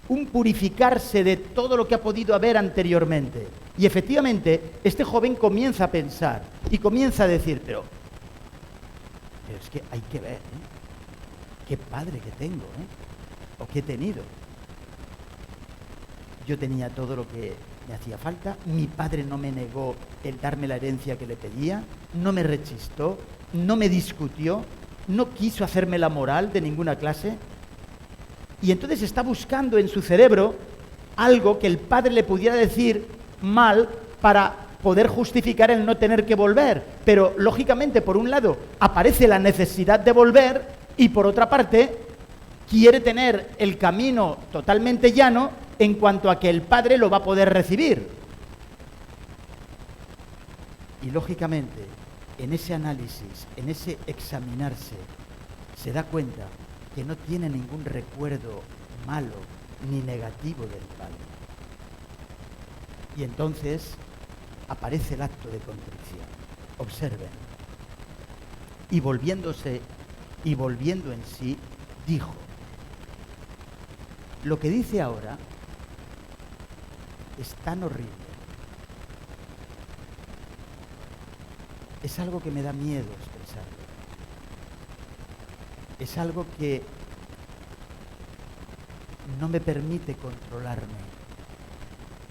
un purificarse de todo lo que ha podido haber anteriormente. Y efectivamente, este joven comienza a pensar y comienza a decir, pero es que hay que ver, qué padre que tengo, o que he tenido. Yo tenía todo lo que me hacía falta, mi padre no me negó el darme la herencia que le pedía, no me rechistó, no me discutió, no quiso hacerme la moral de ninguna clase. Y entonces está buscando en su cerebro algo que el padre le pudiera decir mal para poder justificar el no tener que volver. Pero, lógicamente, por un lado, aparece la necesidad de volver y, por otra parte, quiere tener el camino totalmente llano en cuanto a que el padre lo va a poder recibir. Y, lógicamente, en ese análisis, en ese examinarse, se da cuenta que no tiene ningún recuerdo malo ni negativo del padre. Y entonces aparece el acto de contrición. Observen. Y volviendo en sí, dijo. Lo que dice ahora es tan horrible. Es algo que me da miedo expresarlo. Es algo que no me permite controlarme.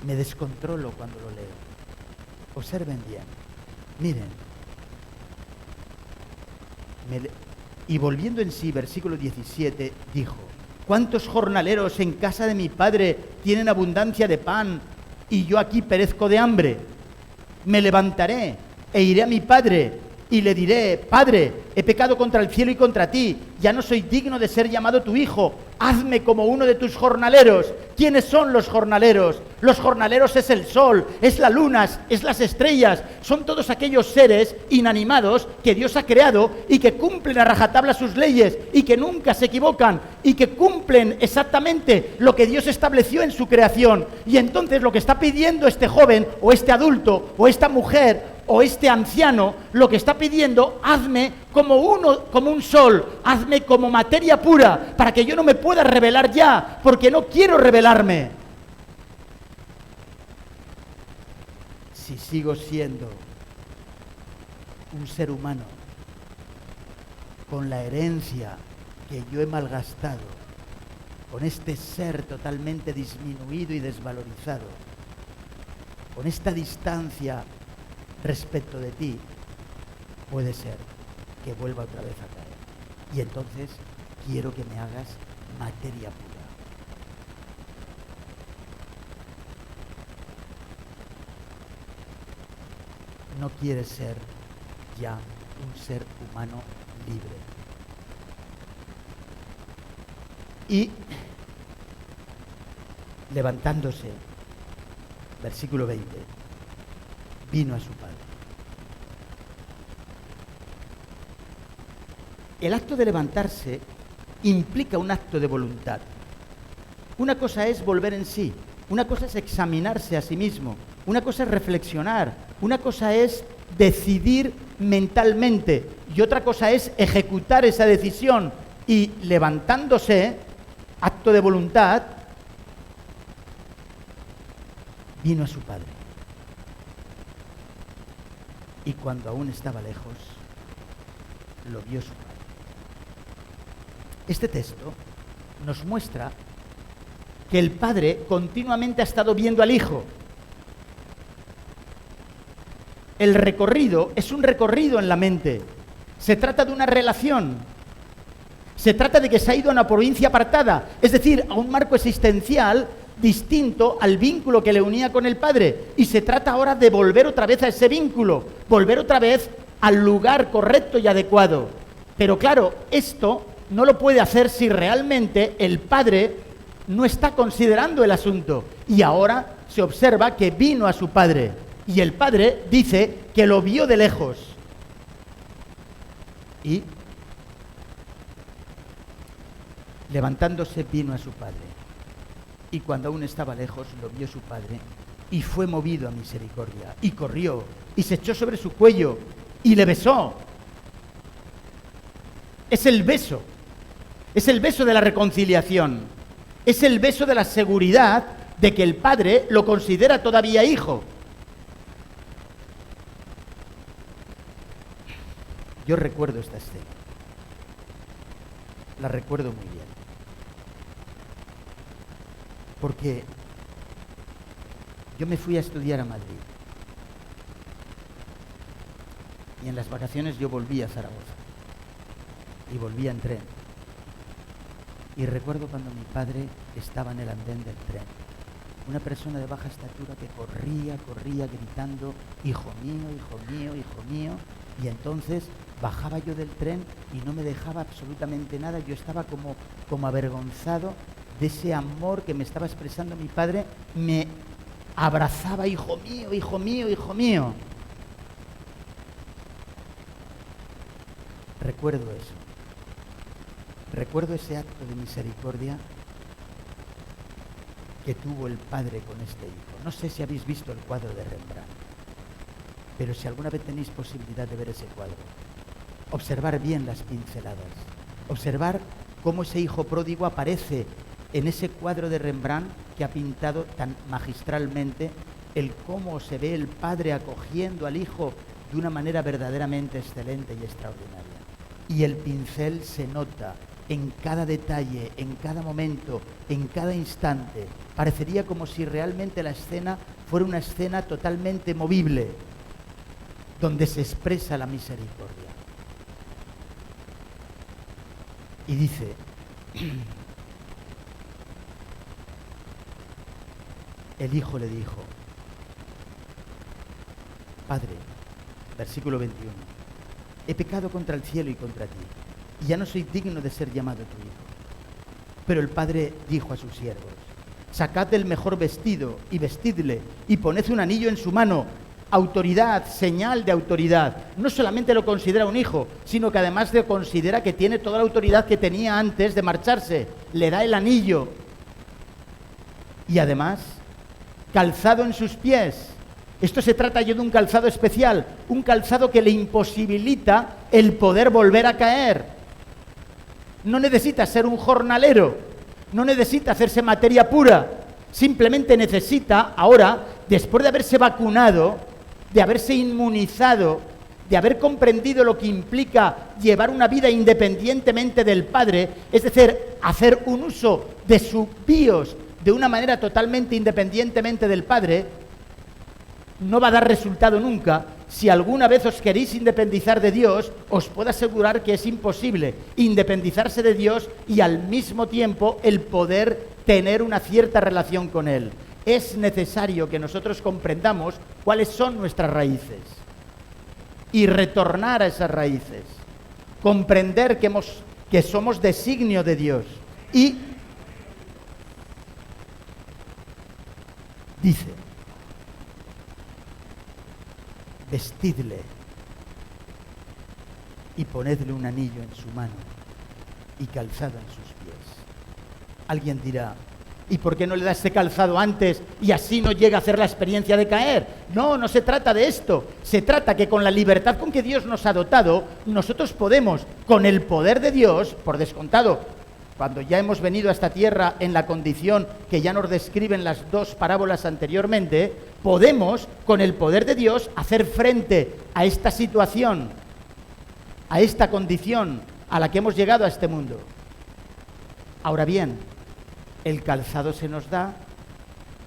Me descontrolo cuando lo leo. Observen bien. Miren. Y volviendo en sí, versículo 17, dijo: ¿cuántos jornaleros en casa de mi padre tienen abundancia de pan y yo aquí perezco de hambre? Me levantaré e iré a mi padre y le diré: Padre, he pecado contra el cielo y contra ti, ya no soy digno de ser llamado tu hijo, hazme como uno de tus jornaleros. ¿Quiénes son los jornaleros? Los jornaleros es el sol, es la luna, es las estrellas, son todos aquellos seres inanimados que Dios ha creado y que cumplen a rajatabla sus leyes y que nunca se equivocan y que cumplen exactamente lo que Dios estableció en su creación. Y entonces lo que está pidiendo este joven o este adulto o esta mujer o este anciano, lo que está pidiendo: hazme como un sol, hazme como materia pura, para que yo no me pueda rebelar ya, porque no quiero rebelarme. Si sigo siendo un ser humano con la herencia que yo he malgastado, con este ser totalmente disminuido y desvalorizado, con esta distancia respecto de ti, puede ser que vuelva otra vez a caer. Y entonces quiero que me hagas materia pura. No quieres ser ya un ser humano libre. Y levantándose, versículo 20, vino a su padre. El acto de levantarse implica un acto de voluntad. Una cosa es volver en sí, una cosa es examinarse a sí mismo, una cosa es reflexionar, una cosa es decidir mentalmente y otra cosa es ejecutar esa decisión. Y levantándose, acto de voluntad, vino a su padre. Y cuando aún estaba lejos, lo vio su padre. Este texto nos muestra que el padre continuamente ha estado viendo al hijo. El recorrido es un recorrido en la mente. Se trata de una relación. Se trata de que se ha ido a una provincia apartada, es decir, a un marco existencial distinto al vínculo que le unía con el padre. Y se trata ahora de volver otra vez a ese vínculo, volver otra vez al lugar correcto y adecuado. Pero claro, esto no lo puede hacer si realmente el padre no está considerando el asunto. Y ahora se observa que vino a su padre. Y el padre dice que lo vio de lejos. Y levantándose vino a su padre. Y cuando aún estaba lejos, lo vio su padre y fue movido a misericordia. Y corrió y se echó sobre su cuello y le besó. Es el beso de la reconciliación. Es el beso de la seguridad de que el padre lo considera todavía hijo. Yo recuerdo esta escena. La recuerdo muy bien. Porque yo me fui a estudiar a Madrid. Y en las vacaciones yo volví a Zaragoza. Y volví en tren. Y recuerdo cuando mi padre estaba en el andén del tren. Una persona de baja estatura que corría gritando, hijo mío, hijo mío, hijo mío. Y entonces bajaba yo del tren y no me dejaba absolutamente nada. Yo estaba como avergonzado de ese amor que me estaba expresando mi padre. Me abrazaba, hijo mío, hijo mío, hijo mío. Recuerdo eso. Recuerdo ese acto de misericordia que tuvo el padre con este hijo. No sé si habéis visto el cuadro de Rembrandt, pero si alguna vez tenéis posibilidad de ver ese cuadro, observar bien las pinceladas, observar cómo ese hijo pródigo aparece en ese cuadro de Rembrandt que ha pintado tan magistralmente, el cómo se ve el padre acogiendo al hijo de una manera verdaderamente excelente y extraordinaria. Y el pincel se nota en cada detalle, en cada momento, en cada instante. Parecería como si realmente la escena fuera una escena totalmente movible, donde se expresa la misericordia. Y dice, el hijo le dijo, Padre, versículo 21, he pecado contra el cielo y contra ti, y ya no soy digno de ser llamado tu hijo. Pero el padre dijo a sus siervos, sacad el mejor vestido y vestidle, y poned un anillo en su mano, autoridad, señal de autoridad. No solamente lo considera un hijo, sino que además le considera que tiene toda la autoridad que tenía antes de marcharse. Le da el anillo. Y además, calzado en sus pies. Esto se trata yo de un calzado especial, un calzado que le imposibilita el poder volver a caer. No necesita ser un jornalero, no necesita hacerse materia pura, simplemente necesita ahora, después de haberse vacunado, de haberse inmunizado, de haber comprendido lo que implica llevar una vida independientemente del padre, es decir, hacer un uso de su bios de una manera totalmente independientemente del padre, no va a dar resultado nunca. Si alguna vez os queréis independizar de Dios, os puedo asegurar que es imposible independizarse de Dios y al mismo tiempo el poder tener una cierta relación con Él. Es necesario que nosotros comprendamos cuáles son nuestras raíces y retornar a esas raíces, comprender que somos designio de Dios. Y dice, vestidle y ponedle un anillo en su mano y calzado en sus pies. Alguien dirá, ¿y por qué no le da ese calzado antes y así no llega a hacer la experiencia de caer? No, no se trata de esto. Se trata que con la libertad con que Dios nos ha dotado, nosotros podemos, con el poder de Dios, por descontado, cuando ya hemos venido a esta tierra en la condición que ya nos describen las dos parábolas anteriormente, podemos, con el poder de Dios, hacer frente a esta situación, a esta condición a la que hemos llegado a este mundo. Ahora bien, el calzado se nos da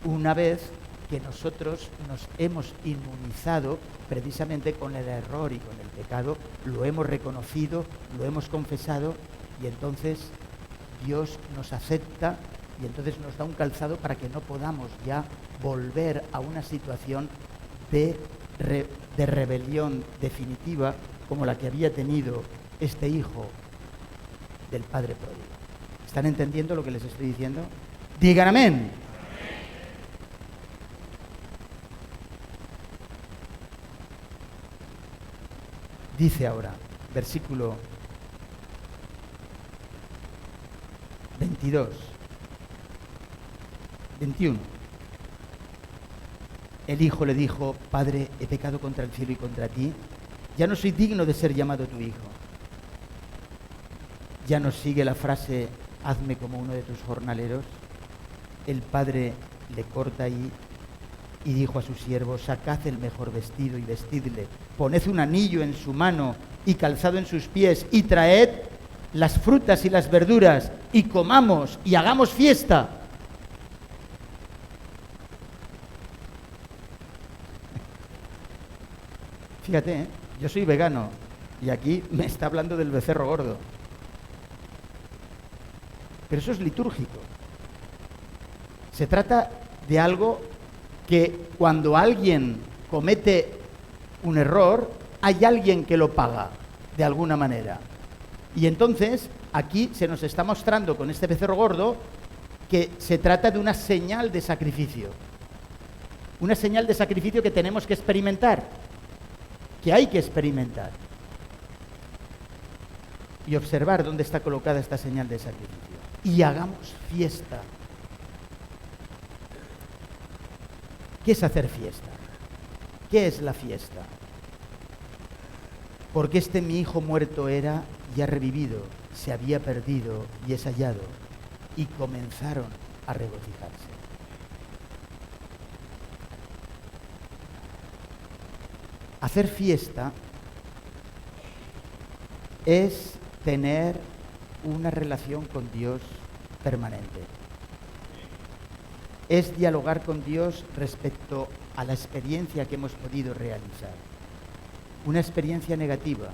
una vez que nosotros nos hemos inmunizado precisamente con el error y con el pecado, lo hemos reconocido, lo hemos confesado y entonces Dios nos acepta y entonces nos da un calzado para que no podamos ya volver a una situación de rebelión definitiva como la que había tenido este hijo del padre pródigo. ¿Están entendiendo lo que les estoy diciendo? Digan amén. Dice ahora, versículo 22, 21. El hijo le dijo, Padre, he pecado contra el cielo y contra ti, ya no soy digno de ser llamado tu hijo. Ya no sigue la frase, hazme como uno de tus jornaleros. El padre le corta ahí y dijo a sus siervos: sacad el mejor vestido y vestidle, poned un anillo en su mano y calzado en sus pies, y traed las frutas y las verduras, y comamos y hagamos fiesta. Fíjate, ¿eh? Yo soy vegano y aquí me está hablando del becerro gordo. Pero eso es litúrgico. Se trata de algo que cuando alguien comete un error, hay alguien que lo paga de alguna manera. Y entonces aquí se nos está mostrando con este becerro gordo que se trata de una señal de sacrificio. Una señal de sacrificio que tenemos que experimentar, que hay que experimentar. Y observar dónde está colocada esta señal de sacrificio. Y hagamos fiesta. ¿Qué es hacer fiesta? ¿Qué es la fiesta? Porque este mi hijo muerto era y ha revivido, se había perdido y es hallado. Y comenzaron a regocijarse. Hacer fiesta es tener una relación con Dios permanente. Es dialogar con Dios respecto a la experiencia que hemos podido realizar. Una experiencia negativa,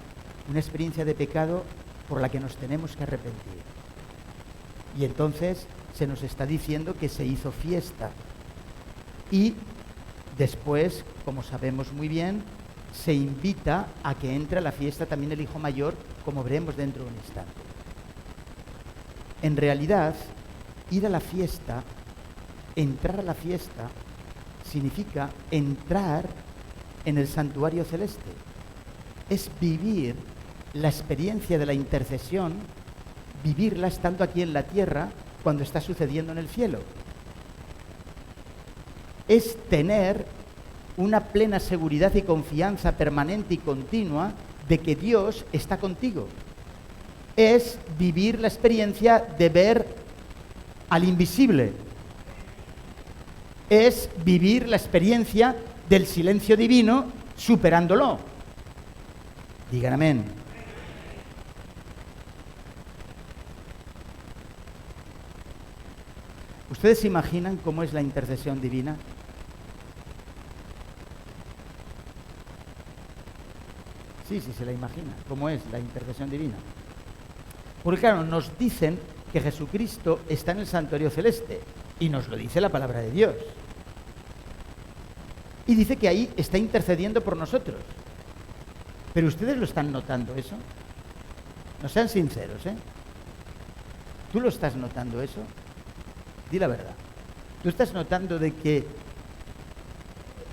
una experiencia de pecado por la que nos tenemos que arrepentir. Y entonces se nos está diciendo que se hizo fiesta. Y después, como sabemos muy bien, se invita a que entre a la fiesta también el hijo mayor, como veremos dentro de un instante. En realidad, ir a la fiesta, entrar a la fiesta, significa entrar en el santuario celeste. Es vivir la experiencia de la intercesión, vivirla estando aquí en la tierra cuando está sucediendo en el cielo. Es tener una plena seguridad y confianza permanente y continua de que Dios está contigo. Es vivir la experiencia de ver al invisible. Es vivir la experiencia del silencio divino superándolo. Digan amén. ¿Ustedes se imaginan cómo es la intercesión divina? Sí, se la imagina. ¿Cómo es la intercesión divina? Porque claro, nos dicen que Jesucristo está en el santuario celeste y nos lo dice la palabra de Dios. Y dice que ahí está intercediendo por nosotros. Pero ustedes lo están notando eso. No sean sinceros, ¿eh? ¿Tú lo estás notando eso? Di la verdad. ¿Tú estás notando de que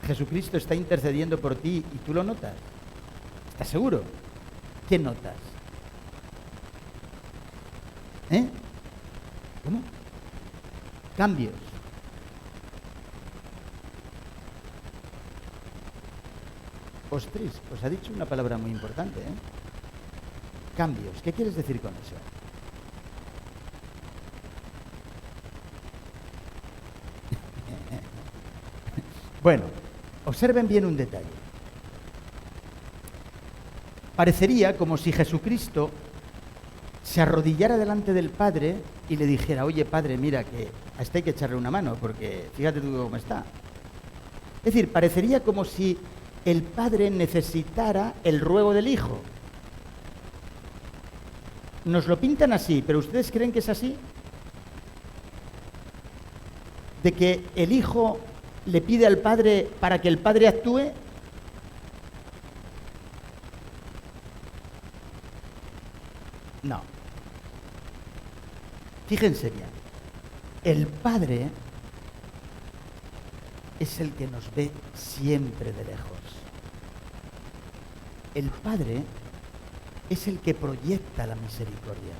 Jesucristo está intercediendo por ti y tú lo notas? ¿Estás seguro? ¿Qué notas? ¿Cómo? Cambios. Ostras, pues ha dicho una palabra muy importante, ¿eh? Cambios. ¿Qué quieres decir con eso? Bueno, observen bien un detalle. Parecería como si Jesucristo se arrodillara delante del Padre y le dijera: oye, Padre, mira, que a este hay que echarle una mano, porque fíjate tú cómo está. Es decir, parecería como si el Padre necesitara el ruego del Hijo. Nos lo pintan así, pero ¿ustedes creen que es así? ¿De que el Hijo le pide al Padre para que el Padre actúe? No. Fíjense bien. El Padre es el que nos ve siempre de lejos. El Padre es el que proyecta la misericordia.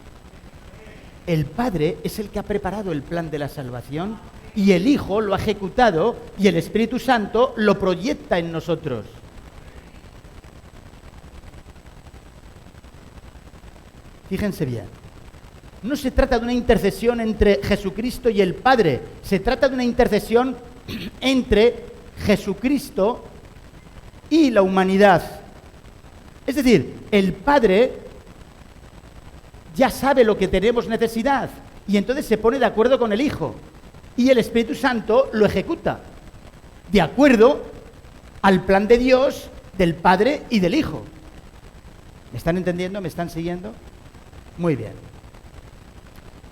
El Padre es el que ha preparado el plan de la salvación y el Hijo lo ha ejecutado y el Espíritu Santo lo proyecta en nosotros. Fíjense bien. no se trata de una intercesión entre Jesucristo y el Padre, se trata de una intercesión entre Jesucristo y la humanidad. Es decir, el Padre ya sabe lo que tenemos necesidad y entonces se pone de acuerdo con el Hijo y el Espíritu Santo lo ejecuta de acuerdo al plan de Dios, del Padre y del Hijo. ¿Me están entendiendo? ¿Me están siguiendo? Muy bien.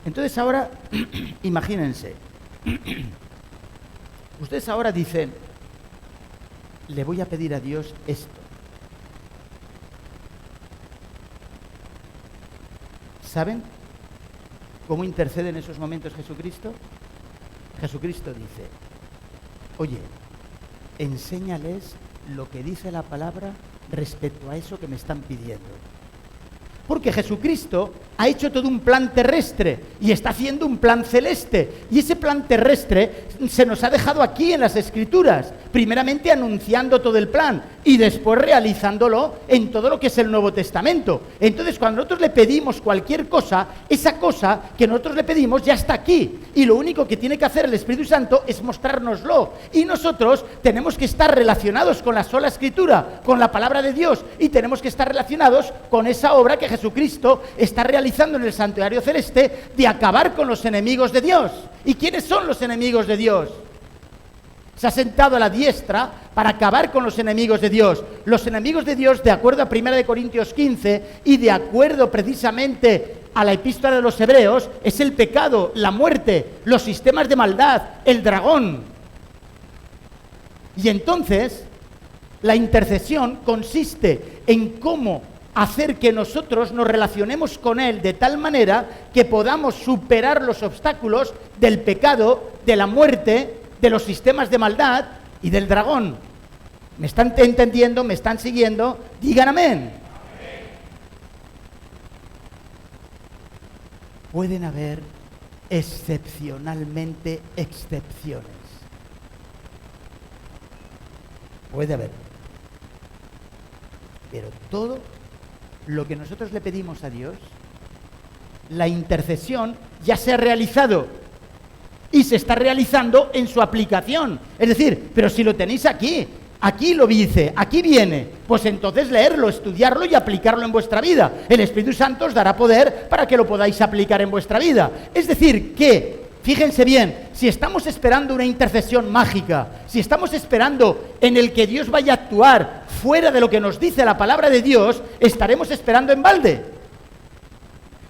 Entonces ahora, imagínense, ustedes ahora dicen, le voy a pedir a Dios esto. ¿Saben cómo intercede en esos momentos Jesucristo? Jesucristo dice, oye, enséñales lo que dice la palabra respecto a eso que me están pidiendo. Porque Jesucristo ha hecho todo un plan terrestre y está haciendo un plan celeste. Y ese plan terrestre se nos ha dejado aquí en las Escrituras, primeramente anunciando todo el plan y después realizándolo en todo lo que es el Nuevo Testamento. Entonces, cuando nosotros le pedimos cualquier cosa, esa cosa que nosotros le pedimos ya está aquí. Y lo único que tiene que hacer el Espíritu Santo es mostrárnoslo. Y nosotros tenemos que estar relacionados con la sola Escritura, con la palabra de Dios, y tenemos que estar relacionados con esa obra que Jesucristo está realizando en el santuario celeste de acabar con los enemigos de Dios. ¿Y quiénes son los enemigos de Dios? Se ha sentado a la diestra para acabar con los enemigos de Dios. Los enemigos de Dios, de acuerdo a 1 Corintios 15 y de acuerdo precisamente a la epístola de los Hebreos, es el pecado, la muerte, los sistemas de maldad, el dragón. Y entonces, la intercesión consiste en cómo hacer que nosotros nos relacionemos con Él de tal manera que podamos superar los obstáculos del pecado, de la muerte, de los sistemas de maldad y del dragón. ¿Me están entendiendo? ¿Me están siguiendo? Digan amén. Pueden haber excepcionalmente excepciones. Puede haber. Pero todo lo que nosotros le pedimos a Dios, la intercesión ya se ha realizado y se está realizando en su aplicación. Es decir, pero si lo tenéis aquí, aquí lo dice, aquí viene, pues entonces leerlo, estudiarlo y aplicarlo en vuestra vida. El Espíritu Santo os dará poder para que lo podáis aplicar en vuestra vida. Es decir, que, fíjense bien, si estamos esperando una intercesión mágica, si estamos esperando en el que Dios vaya a actuar fuera de lo que nos dice la palabra de Dios, estaremos esperando en balde.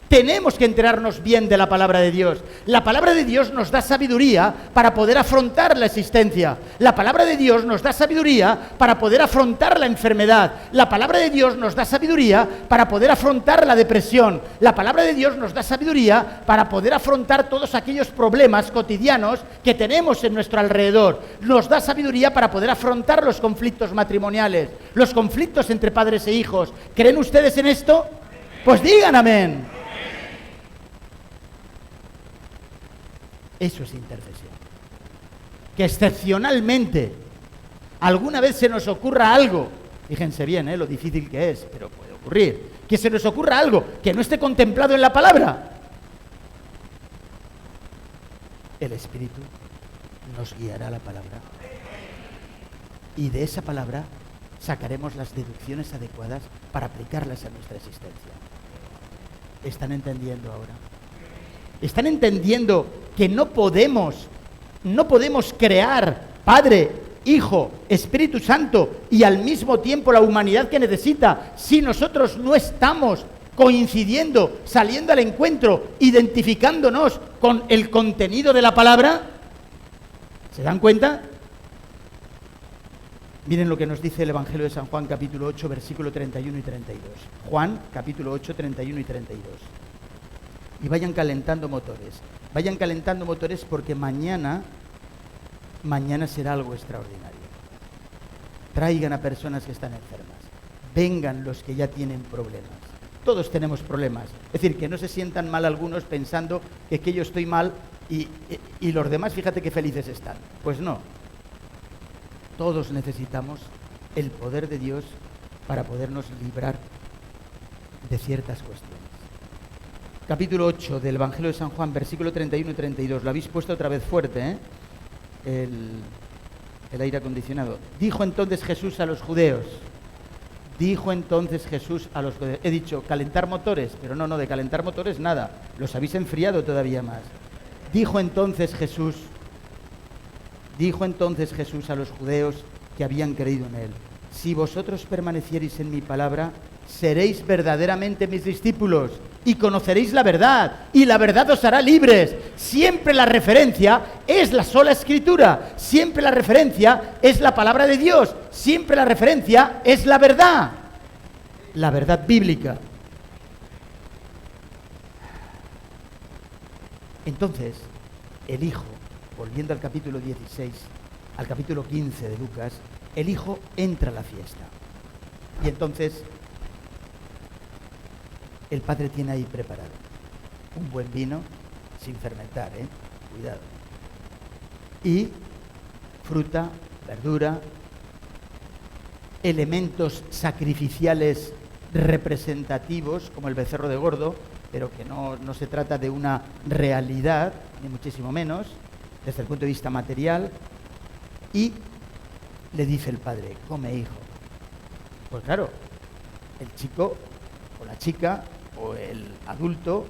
Tenemos que enterarnos bien de la palabra de Dios. La palabra de Dios nos da sabiduría para poder afrontar la existencia. La palabra de Dios nos da sabiduría para poder afrontar la enfermedad. La palabra de Dios nos da sabiduría para poder afrontar la depresión. La palabra de Dios nos da sabiduría para poder afrontar todos aquellos problemas cotidianos que tenemos en nuestro alrededor. Nos da sabiduría para poder afrontar los conflictos matrimoniales, los conflictos entre padres e hijos. ¿Creen ustedes en esto? Pues digan amén. Eso es intercesión. Que excepcionalmente alguna vez se nos ocurra algo, fíjense bien, lo difícil que es, pero puede ocurrir, que se nos ocurra algo que no esté contemplado en la palabra. El Espíritu nos guiará a la palabra y de esa palabra sacaremos las deducciones adecuadas para aplicarlas a nuestra existencia. ¿Están entendiendo ahora? ¿Están entendiendo que no podemos crear Padre, Hijo, Espíritu Santo y al mismo tiempo la humanidad que necesita si nosotros no estamos coincidiendo, saliendo al encuentro, identificándonos con el contenido de la palabra? ¿Se dan cuenta? Miren lo que nos dice el Evangelio de San Juan, capítulo 8, versículo 31 y 32. Juan, capítulo 8, 31 y 32. Y vayan calentando motores porque mañana será algo extraordinario. Traigan a personas que están enfermas, vengan los que ya tienen problemas. Todos tenemos problemas, es decir, que no se sientan mal algunos pensando que yo estoy mal y los demás, fíjate qué felices están. Pues no, todos necesitamos el poder de Dios para podernos librar de ciertas cuestiones. capítulo 8 del Evangelio de San Juan, versículo 31 y 32. Lo habéis puesto otra vez fuerte, ¿eh? El aire acondicionado. Dijo entonces Jesús a los judíos. Dijo entonces Jesús a los judíos. He dicho calentar motores, pero no, de calentar motores nada. Los habéis enfriado todavía más. Dijo entonces Jesús a los judíos que habían creído en él: si vosotros permaneciereis en mi palabra, seréis verdaderamente mis discípulos y conoceréis la verdad, y la verdad os hará libres. Siempre la referencia es la sola Escritura, siempre la referencia es la palabra de Dios, siempre la referencia es la verdad bíblica. Entonces, el Hijo, volviendo al capítulo 16, al capítulo 15 de Lucas, el Hijo entra a la fiesta. Y entonces el Padre tiene ahí preparado un buen vino, sin fermentar, cuidado, y fruta, verdura, elementos sacrificiales representativos, como el becerro de gordo, pero que no se trata de una realidad, ni muchísimo menos, desde el punto de vista material. Y le dice el Padre: come, hijo. Pues claro, el chico o la chica o el adulto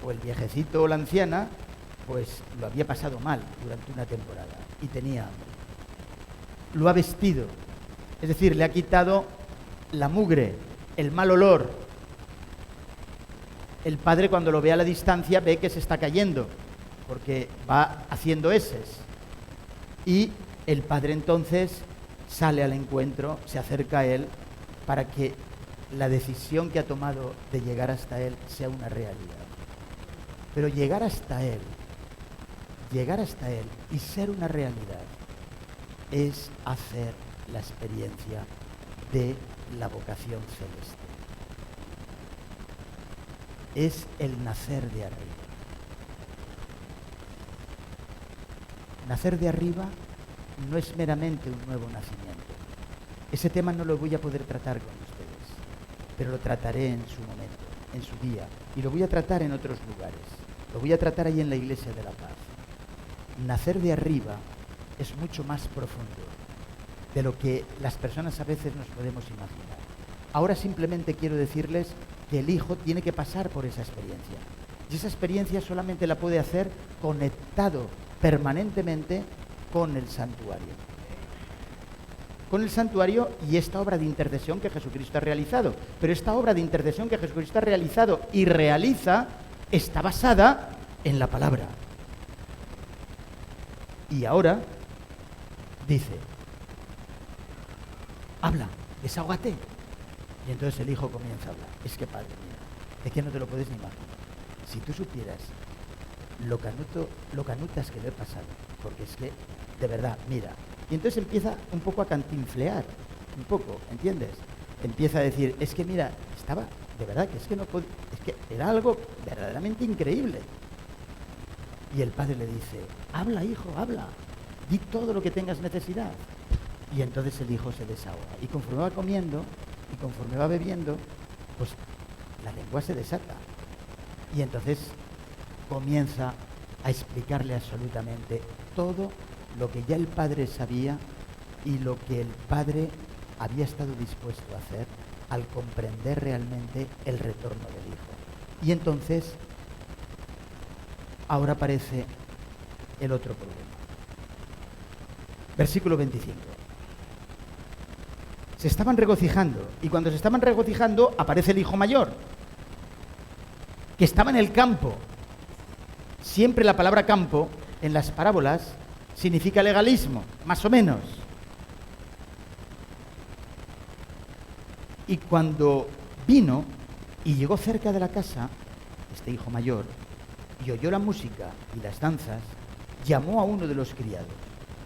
o el viejecito o la anciana pues lo había pasado mal durante una temporada y tenía hambre. Lo ha vestido, es decir, le ha quitado la mugre, el mal olor. El Padre, cuando lo ve a la distancia, ve que se está cayendo porque va haciendo eses, y el Padre entonces sale al encuentro, se acerca a él para que la decisión que ha tomado de llegar hasta él sea una realidad. Pero llegar hasta él y ser una realidad es hacer la experiencia de la vocación celeste. Es el nacer de arriba. Nacer de arriba no es meramente un nuevo nacimiento. Ese tema no lo voy a poder tratar con ustedes, pero lo trataré en su momento, en su día, y lo voy a tratar en otros lugares. Lo voy a tratar ahí en la Iglesia de la Paz. Nacer de arriba es mucho más profundo de lo que las personas a veces nos podemos imaginar. Ahora simplemente quiero decirles que el Hijo tiene que pasar por esa experiencia. Y esa experiencia solamente la puede hacer conectado permanentemente con el santuario. Con el santuario y esta obra de intercesión que Jesucristo ha realizado. Pero esta obra de intercesión que Jesucristo ha realizado y realiza está basada en la palabra. Y ahora dice: habla, desahógate. Y entonces el Hijo comienza a hablar. Es que, Padre, mira, es que no te lo puedes ni imaginar. Si tú supieras lo canutas que le he pasado, porque es que, de verdad, mira. Y entonces empieza un poco a cantinflear, un poco, ¿entiendes? Empieza a decir: es que mira, estaba, de verdad, que es que no puedo, es que era algo verdaderamente increíble. Y el Padre le dice: habla, hijo, habla, di todo lo que tengas necesidad. Y entonces el Hijo se desahoga. Y conforme va comiendo y conforme va bebiendo, pues la lengua se desata. Y entonces comienza a explicarle absolutamente todo lo que ya el Padre sabía y lo que el Padre había estado dispuesto a hacer al comprender realmente el retorno del Hijo. Y entonces, ahora aparece el otro problema. Versículo 25. Se estaban regocijando, y cuando se estaban regocijando aparece el hijo mayor, que estaba en el campo. Siempre la palabra campo en las parábolas significa legalismo, más o menos. Y cuando vino y llegó cerca de la casa, este hijo mayor, y oyó la música y las danzas, llamó a uno de los criados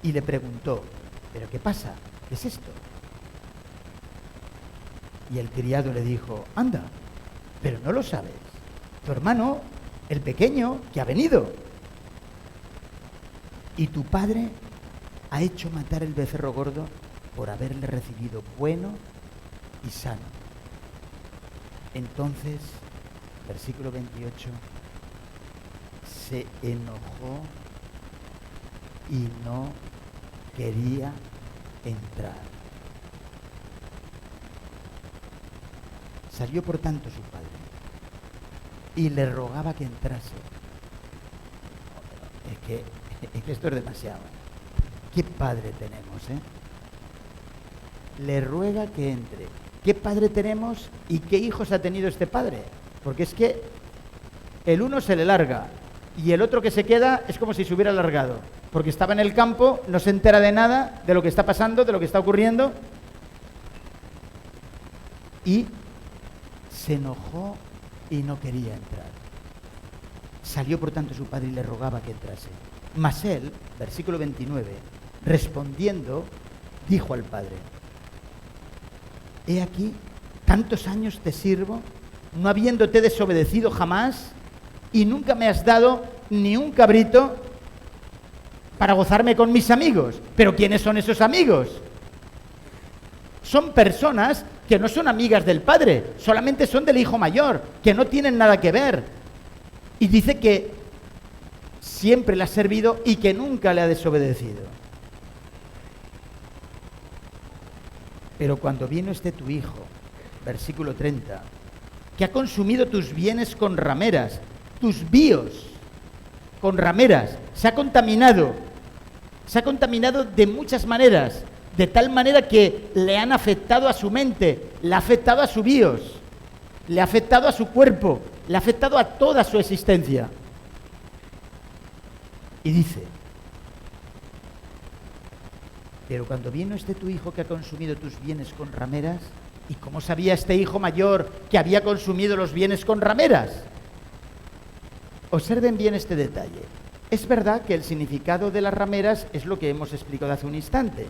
y le preguntó: ¿pero qué pasa? ¿Qué es esto? Y el criado le dijo: anda, pero no lo sabes, tu hermano, el pequeño, que ha venido, y tu padre ha hecho matar el becerro gordo por haberle recibido bueno y sano. Entonces versículo 28, se enojó y no quería entrar. Salió por tanto su padre y le rogaba que entrase. Es que esto es demasiado. ¿Qué padre tenemos, Le ruega que entre. ¿Qué padre tenemos y qué hijos ha tenido este padre? Porque es que el uno se le larga y el otro que se queda es como si se hubiera largado, porque estaba en el campo, no se entera de nada, de lo que está pasando, de lo que está ocurriendo, y se enojó y no quería entrar. Salió por tanto su padre y le rogaba que entrase. Mas él, versículo 29, respondiendo, dijo al padre: he aquí, tantos años te sirvo, no habiéndote desobedecido jamás, y nunca me has dado ni un cabrito para gozarme con mis amigos. ¿Pero quiénes son esos amigos? Son personas que no son amigas del padre, solamente son del hijo mayor, que no tienen nada que ver. Y dice que siempre le ha servido y que nunca le ha desobedecido. Pero cuando vino tu hijo, versículo 30, que ha consumido tus bienes con rameras, tus bíos con rameras, se ha contaminado de muchas maneras, de tal manera que le han afectado a su mente, le ha afectado a su bios, le ha afectado a su cuerpo, le ha afectado a toda su existencia. Y dice: pero cuando vino tu hijo que ha consumido tus bienes con rameras, ¿y cómo sabía este hijo mayor que había consumido los bienes con rameras? Observen bien este detalle. Es verdad que el significado de las rameras es lo que hemos explicado hace un instante,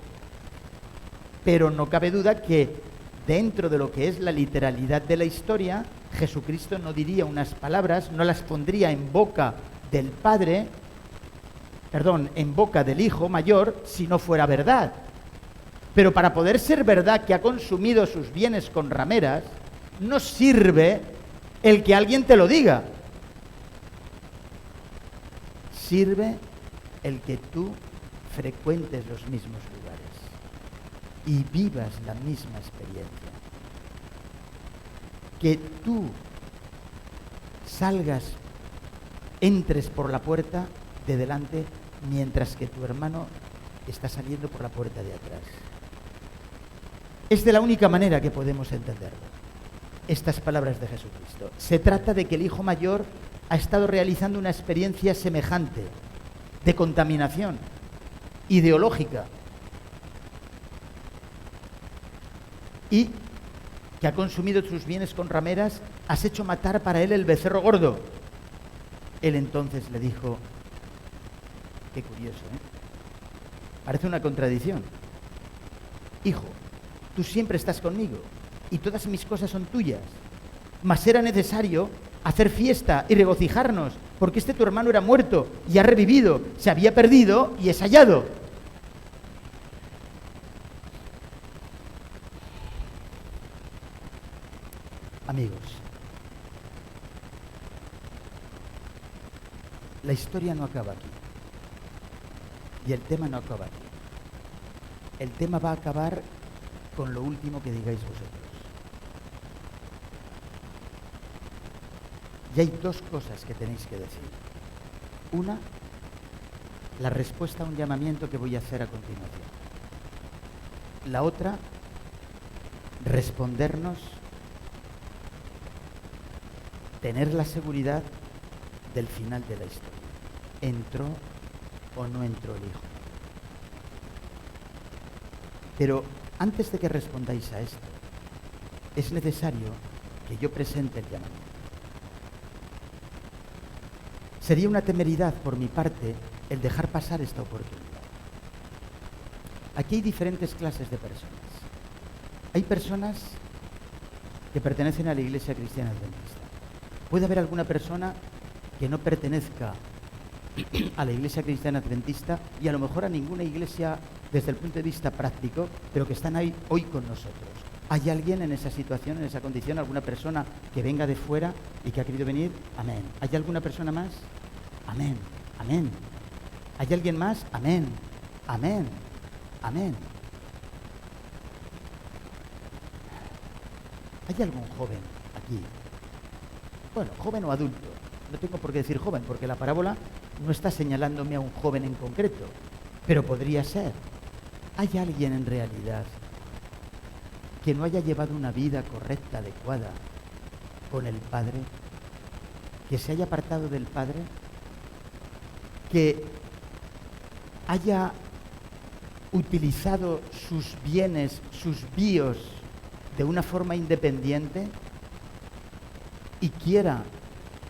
pero no cabe duda que dentro de lo que es la literalidad de la historia, Jesucristo no diría unas palabras, no las pondría en boca del Padre, en boca del Hijo mayor, si no fuera verdad. Pero para poder ser verdad que ha consumido sus bienes con rameras, no sirve el que alguien te lo diga. Sirve el que tú frecuentes los mismos lugares y vivas la misma experiencia. Que tú entres por la puerta de delante mientras que tu hermano está saliendo por la puerta de atrás. Es de la única manera que podemos entenderlo, estas palabras de Jesucristo. Se trata de que el hijo mayor ha estado realizando una experiencia semejante de contaminación ideológica y que ha consumido sus bienes con rameras, has hecho matar para él el becerro gordo. Él entonces le dijo: qué curioso, parece una contradicción. Hijo, tú siempre estás conmigo y todas mis cosas son tuyas, mas era necesario hacer fiesta y regocijarnos, porque tu hermano era muerto y ha revivido, se había perdido y es hallado. Amigos, la historia no acaba aquí y el tema no acaba aquí. El tema va a acabar con lo último que digáis vosotros. Y hay dos cosas que tenéis que decir. Una, la respuesta a un llamamiento que voy a hacer a continuación. La otra, respondernos, tener la seguridad del final de la historia. ¿Entró o no entró el hijo? Pero antes de que respondáis a esto, es necesario que yo presente el llamamiento. Sería una temeridad por mi parte el dejar pasar esta oportunidad. Aquí hay diferentes clases de personas. Hay personas que pertenecen a la Iglesia Cristiana Adventista. Puede haber alguna persona que no pertenezca a la Iglesia Cristiana Adventista y a lo mejor a ninguna iglesia desde el punto de vista práctico, pero que están ahí hoy con nosotros. ¿Hay alguien en esa situación, en esa condición? ¿Alguna persona que venga de fuera y que ha querido venir? Amén. ¿Hay alguna persona más? Amén. Amén. ¿Hay alguien más? Amén. Amén. Amén. ¿Hay algún joven aquí? Bueno, joven o adulto. No tengo por qué decir joven, porque la parábola no está señalándome a un joven en concreto, pero podría ser. ¿Hay alguien en realidad que no haya llevado una vida correcta, adecuada con el Padre? ¿Que se haya apartado del Padre? ¿Que haya utilizado sus bienes, sus bios, de una forma independiente y quiera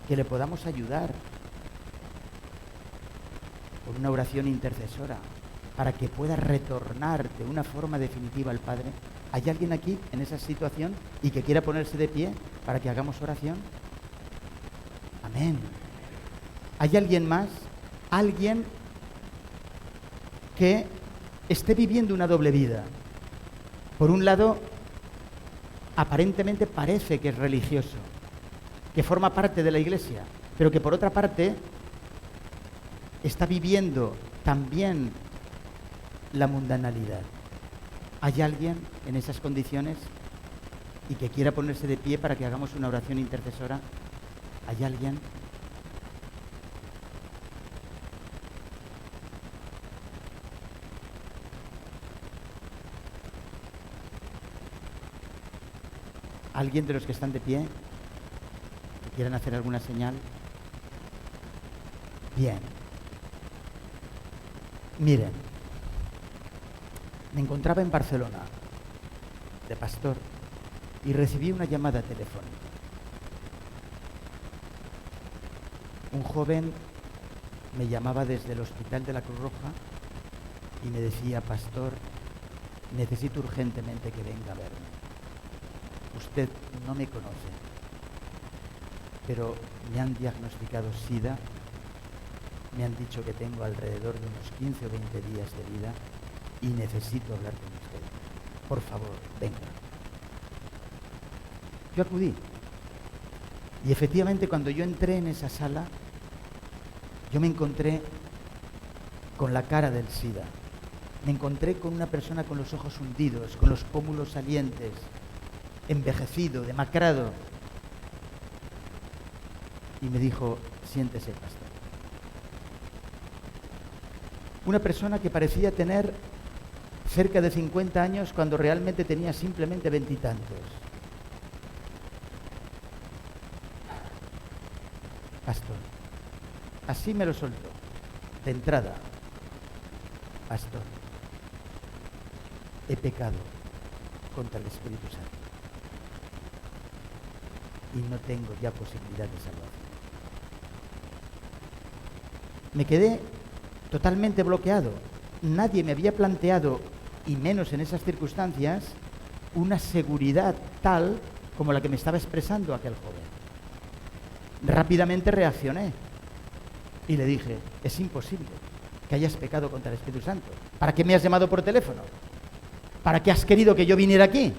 que le podamos ayudar con una oración intercesora para que pueda retornar de una forma definitiva al Padre? ¿Hay alguien aquí en esa situación y que quiera ponerse de pie para que hagamos oración? Amén. ¿Hay alguien más? Alguien que esté viviendo una doble vida. Por un lado, aparentemente parece que es religioso, que forma parte de la iglesia, pero que por otra parte está viviendo también la mundanalidad. ¿Hay alguien en esas condiciones y que quiera ponerse de pie para que hagamos una oración intercesora? ¿Hay alguien? ¿Alguien de los que están de pie que quieran hacer alguna señal? Bien. Miren, me encontraba en Barcelona de pastor y recibí una llamada telefónica. Un joven me llamaba desde el hospital de la Cruz Roja y me decía: pastor, necesito urgentemente que venga a verme. Usted no me conoce, pero me han diagnosticado SIDA, me han dicho que tengo alrededor de unos 15 o 20 días de vida y necesito hablar con usted. Por favor, venga. Yo acudí. Y efectivamente, cuando yo entré en esa sala, yo me encontré con la cara del SIDA. Me encontré con una persona con los ojos hundidos, con los pómulos salientes, envejecido, demacrado. Y me dijo: siéntese, pastor. Una persona que parecía tener cerca de 50 años cuando realmente tenía simplemente 20 y tantos. Pastor, así me lo soltó, de entrada. Pastor, he pecado contra el Espíritu Santo y no tengo ya posibilidad de salvación. Me quedé totalmente bloqueado. Nadie me había planteado, y menos en esas circunstancias, una seguridad tal como la que me estaba expresando aquel joven. Rápidamente reaccioné y le dije: es imposible que hayas pecado contra el Espíritu Santo. ¿Para qué me has llamado por teléfono? ¿Para qué has querido que yo viniera aquí?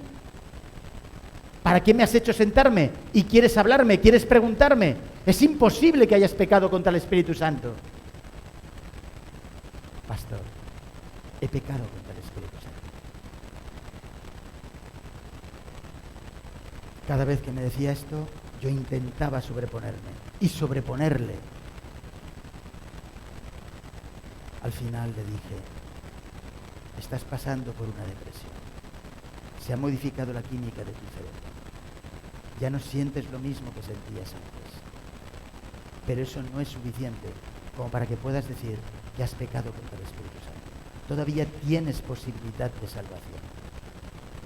¿Para qué me has hecho sentarme y quieres hablarme, quieres preguntarme? Es imposible que hayas pecado contra el Espíritu Santo. Pastor, he pecado contra el Espíritu Santo. Cada vez que me decía esto, yo intentaba sobreponerme y sobreponerle. Al final le dije: estás pasando por una depresión. Se ha modificado la química de tu cerebro. Ya no sientes lo mismo que sentías antes. Pero eso no es suficiente como para que puedas decir que has pecado contra el Espíritu Santo. Todavía tienes posibilidad de salvación.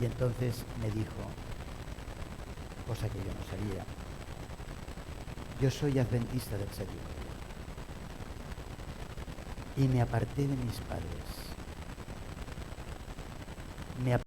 Y entonces me dijo, cosa que yo no sabía: yo soy adventista del séptimo día y me aparté de mis padres. Me